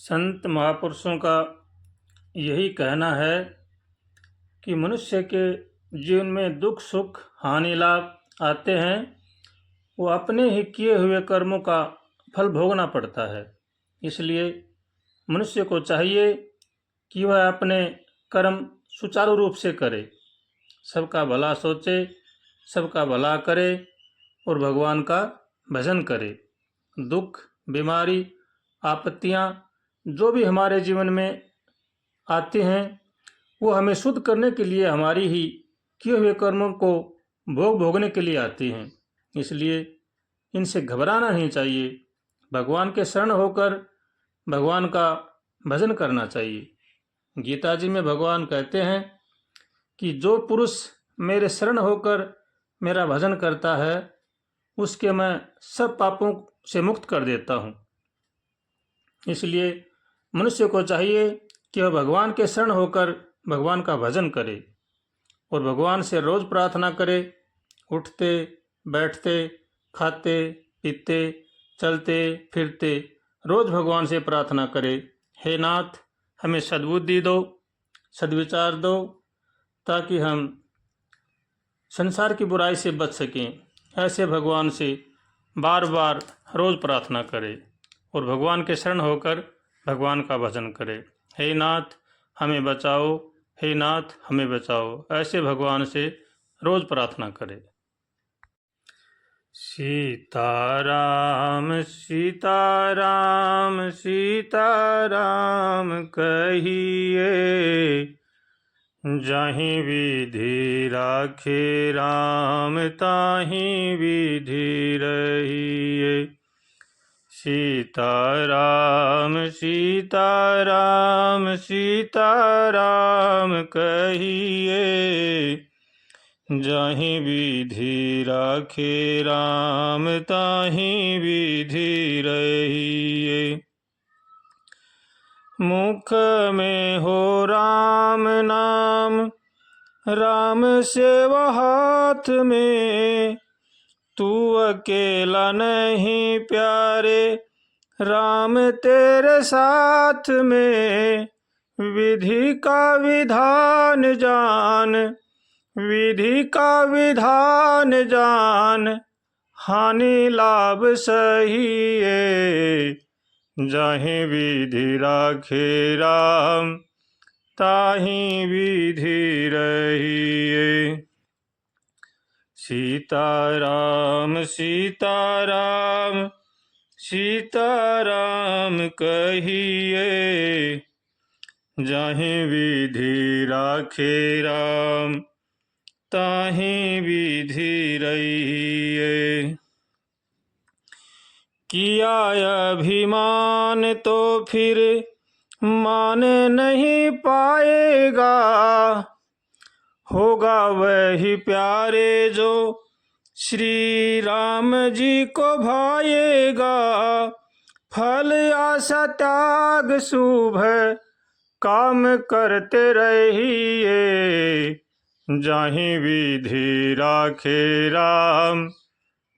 संत महापुरुषों का यही कहना है कि मनुष्य के जीवन में दुख सुख हानि लाभ आते हैं, वो अपने ही किए हुए कर्मों का फल भोगना पड़ता है। इसलिए मनुष्य को चाहिए कि वह अपने कर्म सुचारू रूप से करे, सबका भला सोचे, सबका भला करे और भगवान का भजन करे। दुख, बीमारी, आपत्तियाँ जो भी हमारे जीवन में आती हैं, वो हमें शुद्ध करने के लिए हमारी ही किए हुए कर्मों को भोगने के लिए आती हैं। इसलिए इनसे घबराना नहीं चाहिए। भगवान के शरण होकर भगवान का भजन करना चाहिए। गीता जी में भगवान कहते हैं कि जो पुरुष मेरे शरण होकर मेरा भजन करता है, उसके मैं सब पापों से मुक्त कर देता हूँ। इसलिए मनुष्य को चाहिए कि वह भगवान के शरण होकर भगवान का भजन करे और भगवान से रोज प्रार्थना करे। उठते बैठते, खाते पीते, चलते फिरते रोज भगवान से प्रार्थना करे, हे नाथ हमें सद्बुद्धि दो, सद्विचार दो, ताकि हम संसार की बुराई से बच सकें। ऐसे भगवान से बार बार रोज प्रार्थना करे और भगवान के शरण होकर भगवान का भजन करे। हे नाथ हमें बचाओ, हे नाथ हमें बचाओ, ऐसे भगवान से रोज प्रार्थना करे। सीताराम सीताराम सीताराम कहिए, जाहि विधि राखे राम ताहि विधि रहिए। सीताराम सीताराम सीताराम कहिए, जाहि विधि राखे राम ताहि विधि रहिए। मुख में हो राम नाम, राम सेवा हाथ में, तू अकेला नहीं प्यारे, राम तेरे साथ में। विधि का विधान जान, विधि का विधान जान, हानि लाभ सहिए। जाहि विधि राखे राम ताहि विधि रहिए। सीताराम सीताराम सीताराम कहिए, जाहि विधि राखे राम ताहि विधि रहिए। किया अभिमान तो फिर मान नहीं पाएगा, होगा वही प्यारे जो श्री राम जी को भाएगा। फल आशा त्याग शुभ काम करते रहिए, जाहि विधि राखे राम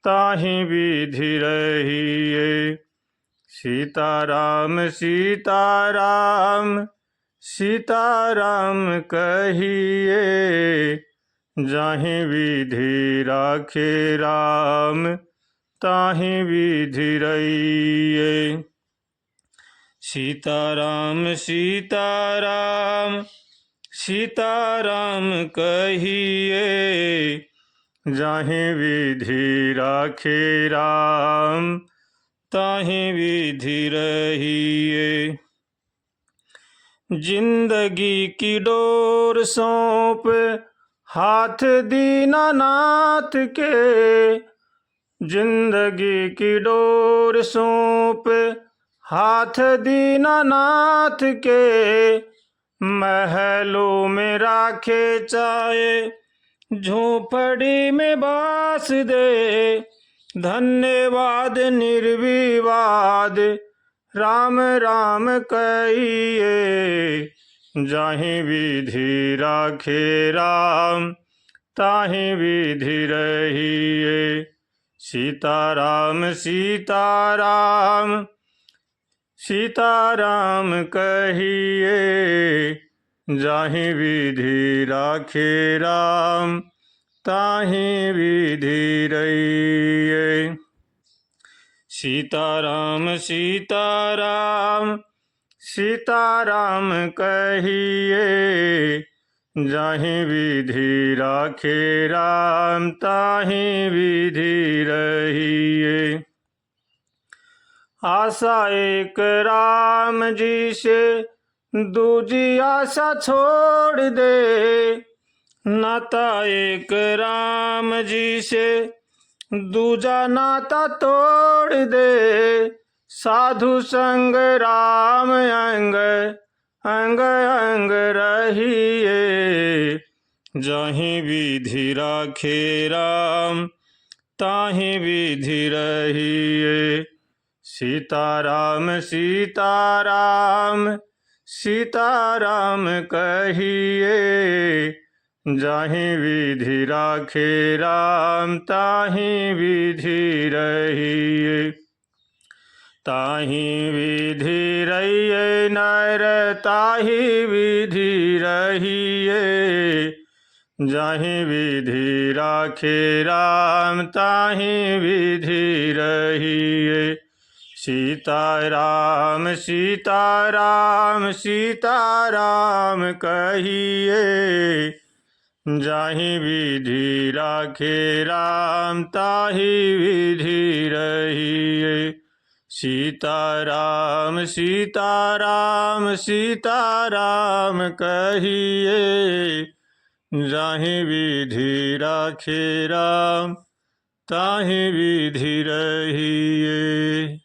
ताहि विधि रहिए। सीताराम सीताराम सीताराम कहिए, जाहि विधि राखे राम ताहि विधि रहिए। सीताराम सीताराम सीताराम कहिए, जाहि विधि राखे राम ताहि विधि रहिए। जिंदगी की डोर सौंप हाथ दीनानाथ के, जिंदगी की डोर सौंप हाथ दीनानाथ के। महलों में राखे चाहे झोपड़ी में बास दे, धन्यवाद निर्विवाद राम राम कहिए। जाहि विधि राखे राम ताहि विधि रहिए। सीताराम सीताराम सीताराम कहिए, जाहि विधि राखे राम, ताहि विधि रहिए। सीताराम सीताराम सीताराम कहिए, जाहि विधि राखे राम, ताहि विधि रहिए। आशा एक राम जी से, दूजी आशा छोड़ दे। नाता एक राम जी से, दूजा नाता तोड़ दे। साधु संग राम अंग अंग अंग रहिए, जाहि विधि राखे राम, ताहि विधि रहिए। सीताराम सीताराम सीताराम कहिए, जाहि विधि राखे राम, ताहि विधि रहिए। ताहि विधि रहिए नर, ताहि विधि रहिए। जाहि विधि राखे राम, ताहि विधि रहिए। सीताराम सीताराम सीताराम कहिए, जाहि विधि राखे राम, ताहि विधि रहिए। सीताराम सीताराम सीताराम कहिए, जाहि विधि राखे राम, ताहि विधि रहिए।